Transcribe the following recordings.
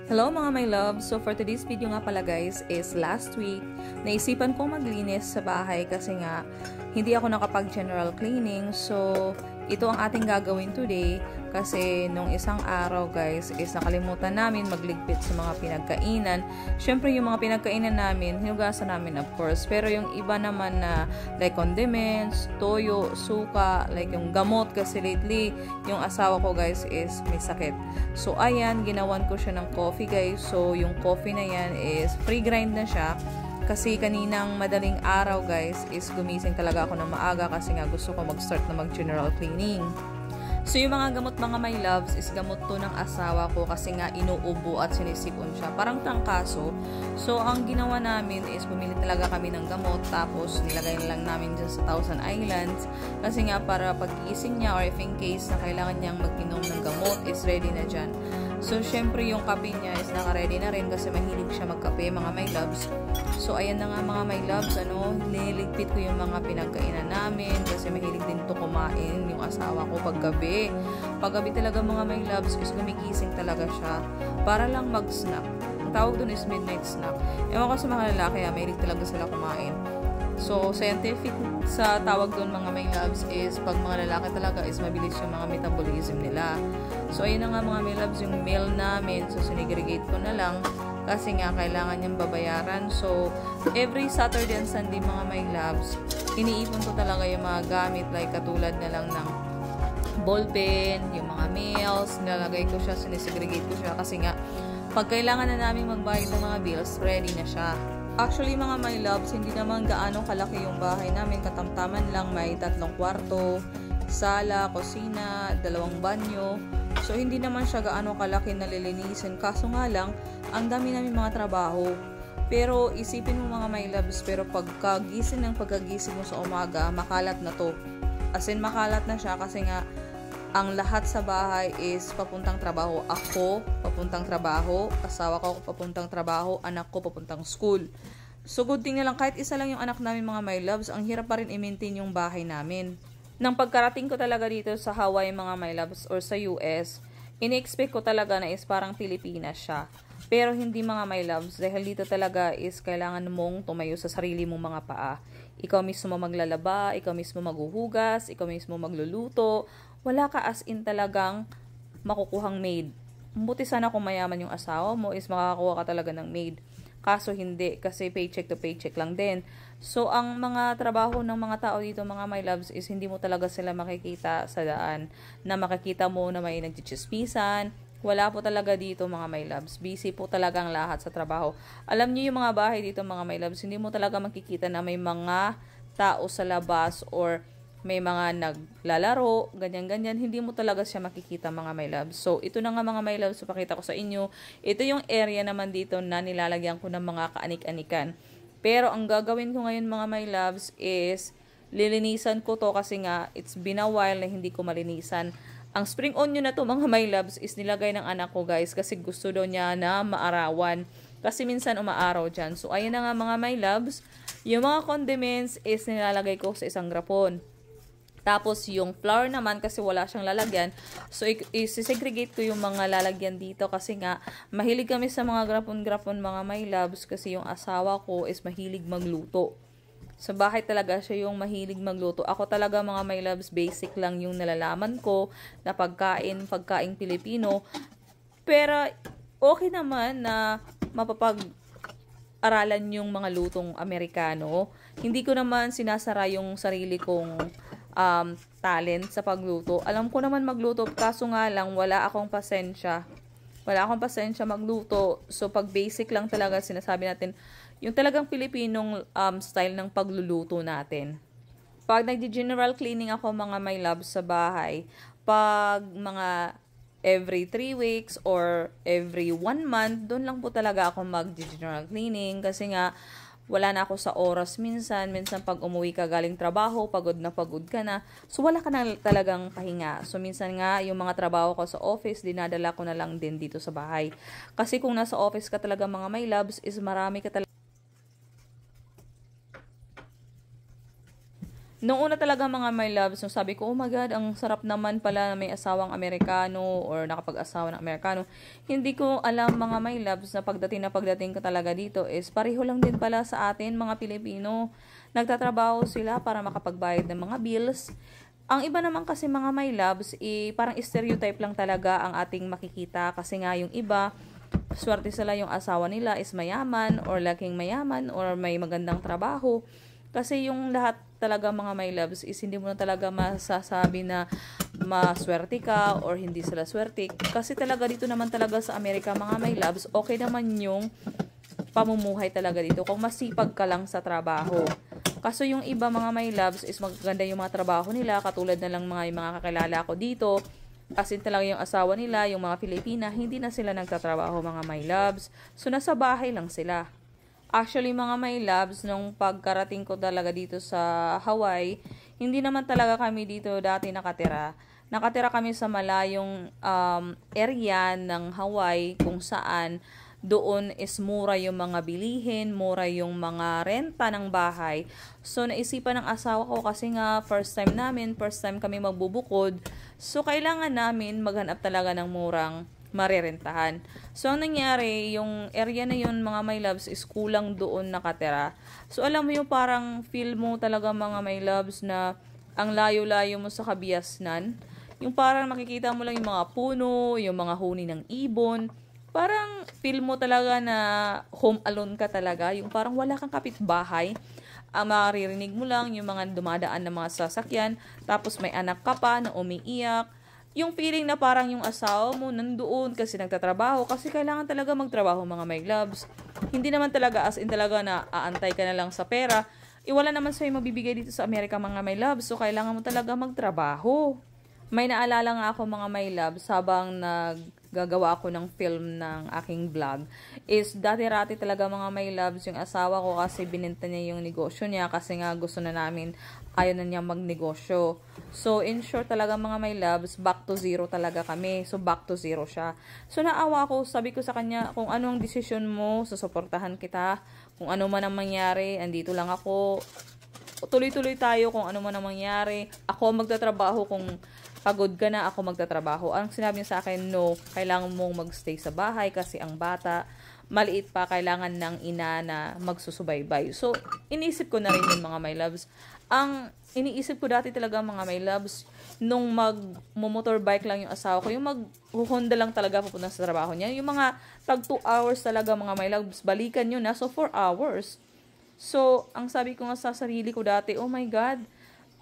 Hello mga my love! So for today's video nga pala guys is last week, naisipan kong maglinis sa bahay kasi nga hindi ako nakapag general cleaning. So ito ang ating gagawin today kasi nung isang araw guys is nakalimutan namin magligpit sa mga pinagkainan. Syempre yung mga pinagkainan namin, hinugasan namin of course. Pero yung iba naman na like condiments, toyo, suka, like yung gamot kasi lately yung asawa ko guys is may sakit. So ayan, ginawan ko siya ng coffee guys. So yung coffee na yan is free grind na siya. Kasi kaninang madaling araw guys is gumising talaga ako ng maaga kasi nga gusto ko mag-start na mag-general cleaning. So yung mga gamot mga my loves is gamot to ng asawa ko kasi nga inuubo at sinisipon siya. Parang trangkaso. So ang ginawa namin is bumili talaga kami ng gamot tapos nilagay na lang namin dyan sa Thousand Islands. Kasi nga para pag-gising niya or if in case na kailangan niyang mag-inom ng gamot is ready na dyan. So syempre yung kape niya is naka-ready na rin kasi mahilig siya magkape mga my loves. So ayan na nga mga my loves, niligpit ko yung mga pinagkainan namin kasi mahilig din to kumain yung asawa ko paggabi. Paggabi talaga mga my loves is gumigising talaga siya para lang mag-snack. Ang tawag dun is midnight snack. Ewan ko sa mga lalaki, mahilig talaga sila kumain. So, scientific sa tawag doon mga my loves is pag mga lalaki talaga is mabilis yung mga metabolism nila. So, ayun na nga mga my loves yung meal namin. So, sinigregate ko na lang kasi nga kailangan niyang babayaran. So, every Saturday and Sunday mga my loves, iniipon ko talaga yung mga gamit like katulad na lang ng ballpen, yung mga meals, nilalagay ko siya, sinisegregate ko siya kasi nga pag kailangan na namin magbayad ng mga bills, ready na siya. Actually mga my loves, hindi naman gaano kalaki yung bahay namin. Katamtaman lang, may 3 kwarto, sala, kusina, 2 banyo. So hindi naman siya gaano kalaki na lilinisin. Kaso nga lang, ang dami namin mga trabaho. Pero isipin mo mga my loves, pero pagkagising mo sa umaga, makalat na to. As in makalat na siya kasi nga ang lahat sa bahay is papuntang trabaho. Ako, papuntang trabaho. Asawa ko, papuntang trabaho. Anak ko, papuntang school. So, good thing na lang, kahit isa lang yung anak namin mga my loves, ang hirap pa rin i-maintain yung bahay namin. Nang pagkarating ko talaga dito sa Hawaii mga my loves or sa US, ini-expect ko talaga na is parang Pilipinas siya. Pero hindi mga my loves, dahil dito talaga is kailangan mong tumayo sa sarili mong mga paa. Ikaw mismo maglalaba, ikaw mismo maghuhugas, ikaw mismo magluluto. Wala ka as in talagang makukuhang maid. Buti sana kung mayaman yung asawa mo is makakakuha ka talaga ng maid. Kaso hindi kasi paycheck to paycheck lang din. So ang mga trabaho ng mga tao dito mga my loves is hindi mo talaga sila makikita sa daan. Na makikita mo na may nagchichismisan. Wala po talaga dito mga my loves. Busy po talaga ang lahat sa trabaho. Alam niyo yung mga bahay dito mga my loves, hindi mo talaga makikita na may mga tao sa labas or may mga naglalaro, ganyan-ganyan. Hindi mo talaga siya makikita mga my loves. So, ito na nga mga my loves, pakita ko sa inyo. Ito yung area naman dito na nilalagyan ko ng mga kaanik-anikan. Pero, ang gagawin ko ngayon mga my loves is lilinisan ko to kasi nga it's been a while na hindi ko malinisan. Ang spring onion na to mga my loves is nilagay ng anak ko guys kasi gusto daw niya na maarawan. Kasi minsan umaaraw dyan. So, ayun na nga mga my loves. Yung mga condiments is nilalagay ko sa isang grapon. Tapos, yung flour naman, kasi wala siyang lalagyan, so, isisegregate ko yung mga lalagyan dito kasi nga, mahilig kami sa mga grapon-grapon, mga my loves, kasi yung asawa ko is mahilig magluto. Sa bahay talaga siya yung mahilig magluto. Ako talaga, mga my loves, basic lang yung nalalaman ko na pagkain Pilipino. Pero, okay naman na mapapag-aralan yung mga lutong Amerikano. Hindi ko naman sinasara yung sarili kong talent sa pagluto. Alam ko naman magluto, kaso nga lang wala akong pasensya. Wala akong pasensya magluto. So pag basic lang talaga sinasabi natin, yung talagang Pilipinong style ng pagluluto natin. Pag nagdi-general cleaning ako mga my loves sa bahay, pag mga every 3 weeks or every 1 month, doon lang po talaga ako mag-general cleaning kasi nga wala na ako sa oras minsan pag umuwi ka galing trabaho, pagod ka na. So, wala ka na talagang pahinga. So, minsan nga, yung mga trabaho ko sa office, dinadala ko na lang din dito sa bahay. Kasi kung nasa office ka talaga mga my loves, is marami ka talaga Noong una talaga mga my loves, so sabi ko, oh my God, ang sarap naman pala na may asawang Amerikano or nakapag-asawa ng Amerikano. Hindi ko alam mga my loves na pagdating ko talaga dito is pareho lang din pala sa atin mga Pilipino. Nagtatrabaho sila para makapagbayad ng mga bills. Ang iba naman kasi mga my loves, parang stereotype lang talaga ang ating makikita kasi nga yung iba, swerte sila yung asawa nila is mayaman or laking mayaman or may magandang trabaho. Kasi yung lahat talaga mga my loves is hindi mo na talaga masasabi na maswerte ka or hindi sila swerte. Kasi talaga dito naman talaga sa Amerika mga my loves, okay naman yung pamumuhay talaga dito kung masipag ka lang sa trabaho. Kaso yung iba mga my loves is magaganda yung mga trabaho nila, katulad na lang mga kakilala ko dito. As in talaga yung asawa nila, yung mga Pilipina, hindi na sila nagtatrabaho mga my loves. So nasa bahay lang sila. Actually, mga my loves, nung pagkarating ko talaga dito sa Hawaii, hindi naman talaga kami dito dati nakatira. Nakatira kami sa malayong area ng Hawaii kung saan doon is mura yung mga bilihin, mura yung mga renta ng bahay. So, naisipan ng asawa ko kasi nga first time kami magbubukod. So, kailangan namin maghanap talaga ng murang marerentahan. So, ang nangyari, yung area na yun, mga my loves, is kulang doon nakatira. So, alam mo yung parang feel mo talaga mga my loves na ang layo-layo mo sa kabiasnan. Yung parang makikita mo lang yung mga puno, yung mga huni ng ibon. Parang feel mo talaga na home alone ka talaga. Yung parang wala kang kapitbahay. Ang maririnig mo lang yung mga dumadaan na mga sasakyan. Tapos may anak ka pa na umiiyak. Yung feeling na parang yung asawa mo nandoon kasi nagtatrabaho, kasi kailangan talaga magtrabaho mga my loves. Hindi naman talaga as in talaga na aantay ka na lang sa pera. Wala naman sa'yo mabibigay dito sa Amerika mga my loves, so kailangan mo talaga magtrabaho. May naalala nga ako mga my loves habang naggagawa ako ng film ng aking vlog is dati-rati talaga mga my loves yung asawa ko kasi binenta niya yung negosyo niya kasi nga gusto na namin, ayaw na niya magnegosyo. So in short talaga mga my loves, back to zero talaga kami. So back to zero siya. So naawa ko, sabi ko sa kanya, kung ano ang desisyon mo, susuportahan kita. Kung ano man ang mangyari, andito lang ako. Tuloy-tuloy tayo kung ano man ang mangyari. Ako magtatrabaho kung pagod ka na, ako magtatrabaho. Ang sinabi niya sa akin, no, kailangan mong magstay sa bahay kasi ang bata, maliit pa, kailangan ng ina na magsusubaybay. So, iniisip ko na rin yung mga my loves. Ang iniisip ko dati talaga mga my loves, nung mag-motorbike lang yung asawa ko, yung mag-Honda lang talaga pupunta sa trabaho niya. Yung mga tag 2 hours talaga mga my loves, balikan yun na. So, 4 hours. So, ang sabi ko nga sa sarili ko dati, oh my God,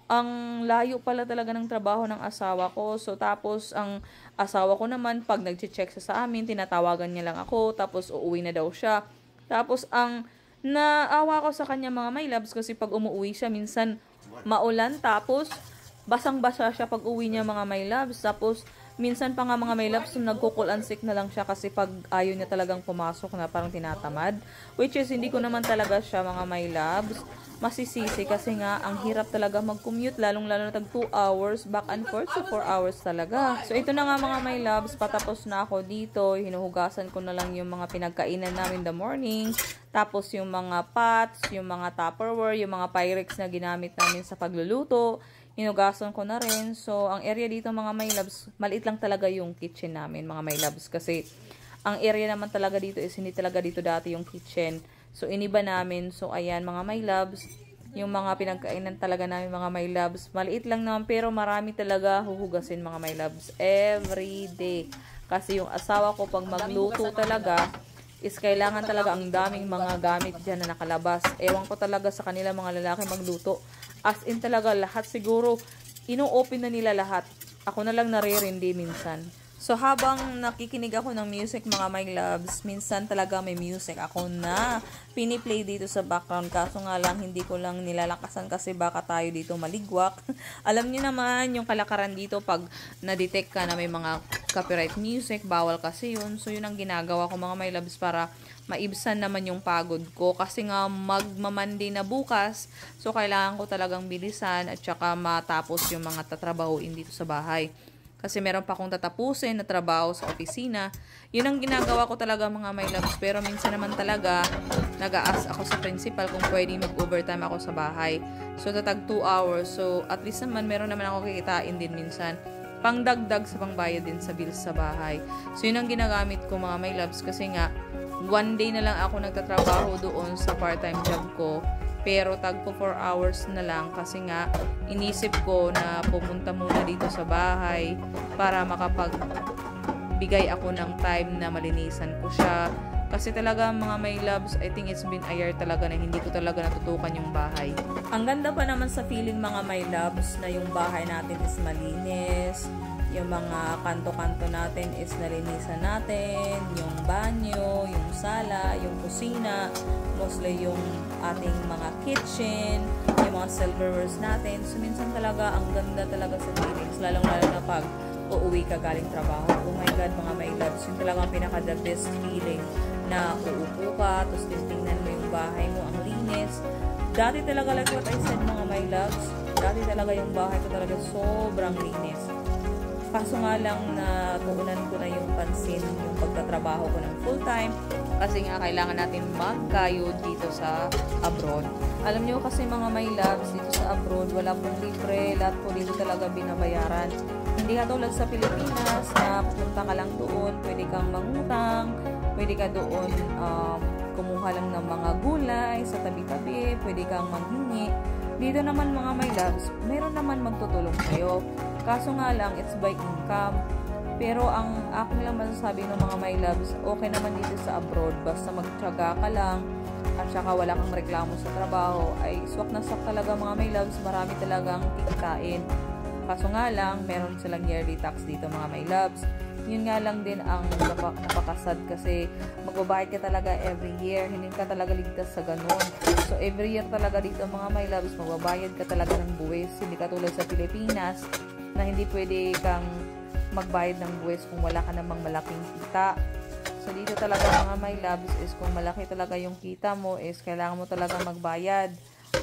ang layo pala talaga ng trabaho ng asawa ko. So, tapos, ang asawa ko naman, pag nag-check sa amin, tinatawagan niya lang ako, tapos uuwi na daw siya. Tapos, ang naawa ko sa kanya mga my loves, kasi pag umuwi siya, minsan maulan, tapos basang-basa siya pag uwi niya mga my loves. Tapos, minsan pa nga mga my loves, nagkukul and sick na lang siya kasi pag ayaw niya talagang pumasok na parang tinatamad. Which is, hindi ko naman talaga siya mga my loves masisisi kasi nga ang hirap talaga mag-commute, lalong-lalo na tag 2 hours back and forth, so 4 hours talaga. So ito na nga mga my loves, patapos na ako dito, hinuhugasan ko na lang yung mga pinagkainan namin the morning, tapos yung mga pots, yung mga Tupperware, yung mga Pyrex na ginamit namin sa pagluluto, hinugasan ko na rin. So ang area dito mga my loves, maliit lang talaga yung kitchen namin mga my loves kasi ang area naman talaga dito is hindi talaga dito dati yung kitchen. So, iniba namin. So, ayan, mga my loves. Yung mga pinagkainan talaga namin, mga my loves. Maliit lang naman, pero marami talaga huhugasin, mga my loves. Every day. Kasi yung asawa ko, pag magluto talaga, is kailangan talaga ang daming mga gamit dyan na nakalabas. Ewan ko talaga sa kanila, mga lalaki magluto. As in talaga, lahat siguro, ino-open na nila lahat. Ako na lang naririndi minsan. So, habang nakikinig ako ng music, mga my loves, minsan talaga may music ako na piniplay dito sa background. Kaso nga lang, hindi ko lang nilalakasan kasi baka tayo dito maligwak. Alam niyo naman, yung kalakaran dito, pag na-detect ka na may mga copyright music, bawal kasi yun. So, yun ang ginagawa ko, mga my loves, para maibsan naman yung pagod ko. Kasi nga, magmamandi na bukas. So, kailangan ko talagang bilisan at saka matapos yung mga tatrabahuin dito sa bahay. Kasi meron pa akong tatapusin na trabaho sa opisina. Yun ang ginagawa ko talaga mga my loves. Pero minsan naman talaga, nag-a-ask ako sa principal kung pwede mag-overtime ako sa bahay. So, tatag 2 hours. So, at least naman, meron naman ako kikitain din minsan. Pangdagdag sa pangbayad din sa bills sa bahay. So, yun ang ginagamit ko mga my loves. Kasi nga, 1 day na lang ako nagtatrabaho doon sa part-time job ko. Pero tagpo 4 hours na lang kasi nga inisip ko na pumunta muna dito sa bahay para makapagbigay ako ng time na malinisan ko siya. Kasi talaga mga my loves, I think it's been a year talaga na hindi ko talaga natutukan yung bahay. Ang ganda pa naman sa feeling mga my loves na yung bahay natin is malinis. Yung mga kanto-kanto natin is nalinisan natin, yung banyo, yung sala, yung kusina, mostly yung ating mga kitchen, yung mga silverwares natin. So, minsan talaga, ang ganda talaga sa feelings, lalong-lalo na pag uuwi ka galing trabaho. Oh my God, mga my loves, yun talaga ang pinaka-the best feeling na uupo ka, tapos titingnan mo yung bahay mo, ang linis. Dati talaga, like what I said mga my loves, dati talaga yung bahay ko talaga sobrang linis. Kaso nga lang na tuunan ko na yung pansin yung pagtatrabaho ko ng full-time kasi nga kailangan natin magkayod dito sa abroad. Alam nyo kasi mga my loves, dito sa abroad, wala pong libre, lahat po dito talaga binabayaran. Hindi katulad sa Pilipinas na pupunta ka lang doon, pwede kang mangutang, pwede ka doon kumuha lang ng mga gulay sa tabi-tabi, pwede kang manghingi. Dito naman mga my loves, meron naman magtutulong sa'yo. Kaso nga lang, it's by income. Pero ang aking lang masasabi ng mga my loves, okay naman dito sa abroad. Basta magtiyaga ka lang at saka wala kang reklamo sa trabaho, ay swak na swak talaga mga my loves. Marami talagang kikitain. Kaso nga lang, meron silang yearly tax dito mga my loves. Yun nga lang din ang napakasad kasi magbabayad ka talaga every year. Hindi ka talaga ligtas sa ganun. So, every year talaga dito mga my loves, magbabayad ka talaga ng buwis. Hindi ka tulad sa Pilipinas na hindi pwede kang magbayad ng buwis kung wala ka namang malaking kita. So, dito talaga mga my loves is kung malaki talaga yung kita mo is kailangan mo talaga magbayad.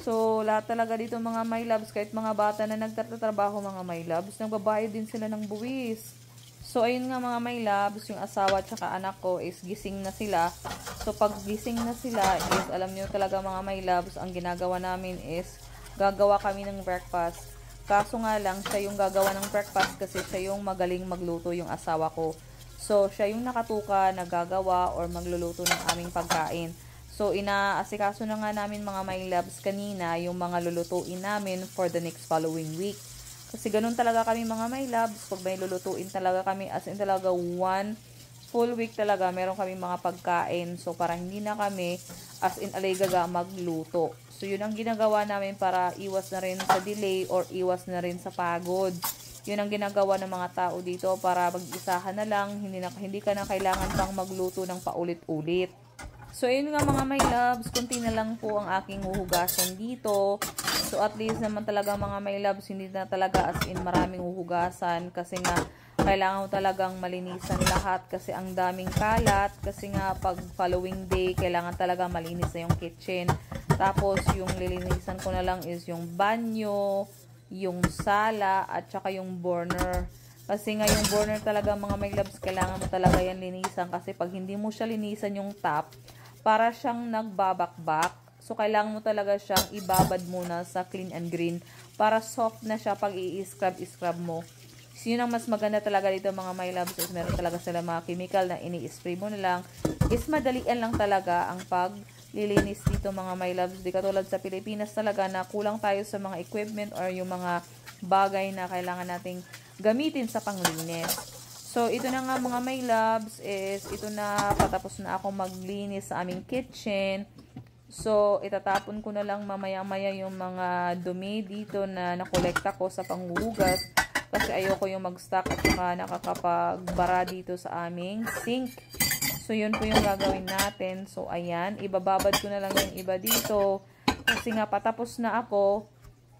So, lahat talaga dito mga my loves, kahit mga bata na nagtatrabaho mga my loves, nagbabayad din sila ng buwis. So, ayun nga mga my loves, yung asawa at saka anak ko is gising na sila. So, pag gising na sila is, alam nyo talaga mga my loves, ang ginagawa namin is, gagawa kami ng breakfast. Kaso nga lang, siya yung gagawa ng breakfast kasi siya yung magaling magluto yung asawa ko. So, siya yung nakatuka, nagagawa, or magluluto ng aming pagkain. So, inaasikaso na nga namin mga my loves kanina yung mga lulutuin namin for the next following week. Kasi ganun talaga kami mga my loves. Pag may lulutuin talaga kami, as in talaga 1 full week talaga, meron kami mga pagkain. So, para hindi na kami as in alaygaga magluto. So, yun ang ginagawa namin para iwas na rin sa delay or iwas na rin sa pagod. Yun ang ginagawa ng mga tao dito para mag-isahan na lang, hindi ka na kailangan pang magluto ng paulit-ulit. So, yun nga mga my loves, kunti na lang po ang aking huhugasan dito. So, at least naman talaga mga my loves, hindi na talaga as in maraming huhugasan kasi nga kailangan mo talagang malinisan lahat kasi ang daming kalat kasi nga pag following day kailangan talaga malinis na yung kitchen. Tapos yung lilinisan ko na lang is yung banyo, yung sala at saka yung burner. Kasi nga yung burner talaga mga my loves, kailangan mo talaga yan linisan kasi pag hindi mo siya linisan yung top, para siyang nagbabakbak. So kailangan mo talaga siyang ibabad muna sa clean and green para soft na siya pag i-scrub mo. So, yun ang mas maganda talaga dito mga my loves is meron talaga sila mga chemical na ini-spray mo na lang. Is madalian lang talaga ang paglilinis dito mga my loves. Di katulad sa Pilipinas talaga na kulang tayo sa mga equipment or yung mga bagay na kailangan nating gamitin sa panglinis. So, ito na nga mga my loves is ito na patapos na ako maglinis sa aming kitchen. So, itatapon ko na lang mamaya-maya yung mga dumi dito na nakolekta ko sa panghuhugas. Kasi ayoko yung mag-stock at saka nakakapagbara dito sa aming sink. So, yun po yung gagawin natin. So, ayan. Ibababad ko na lang yung iba dito. Kasi nga, patapos na ako.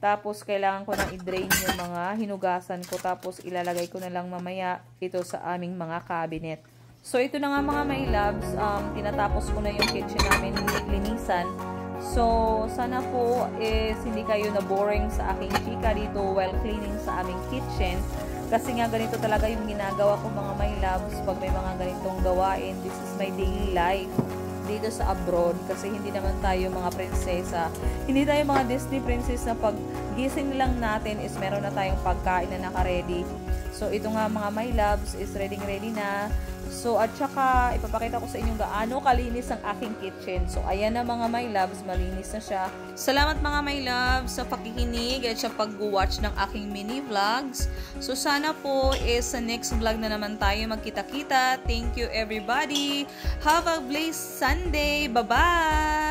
Tapos, kailangan ko nang i-drain yung mga hinugasan ko. Tapos, ilalagay ko na lang mamaya ito sa aming mga cabinet. So, ito na nga mga my loves. Tinatapos ko na yung kitchen namin linisan. So, sana po is hindi kayo na boring sa aking chika dito while cleaning sa aming kitchen. Kasi nga ganito talaga yung ginagawa ko mga my loves pag may mga ganitong gawain. This is my daily life dito sa abroad kasi hindi naman tayo mga prinsesa. Hindi tayo mga Disney princess na pag gising lang natin is meron na tayong pagkain na naka-ready. So ito nga mga my loves is ready na. So at saka ipapakita ko sa inyo gaano kalinis ang aking kitchen. So ayan na mga my loves, malinis na siya. Salamat mga my loves sa pakikinig at sa pag-watch ng aking mini vlogs. So sana po is sa next vlog na naman tayo magkita-kita. Thank you everybody. Have a blessed Sunday. Bye-bye!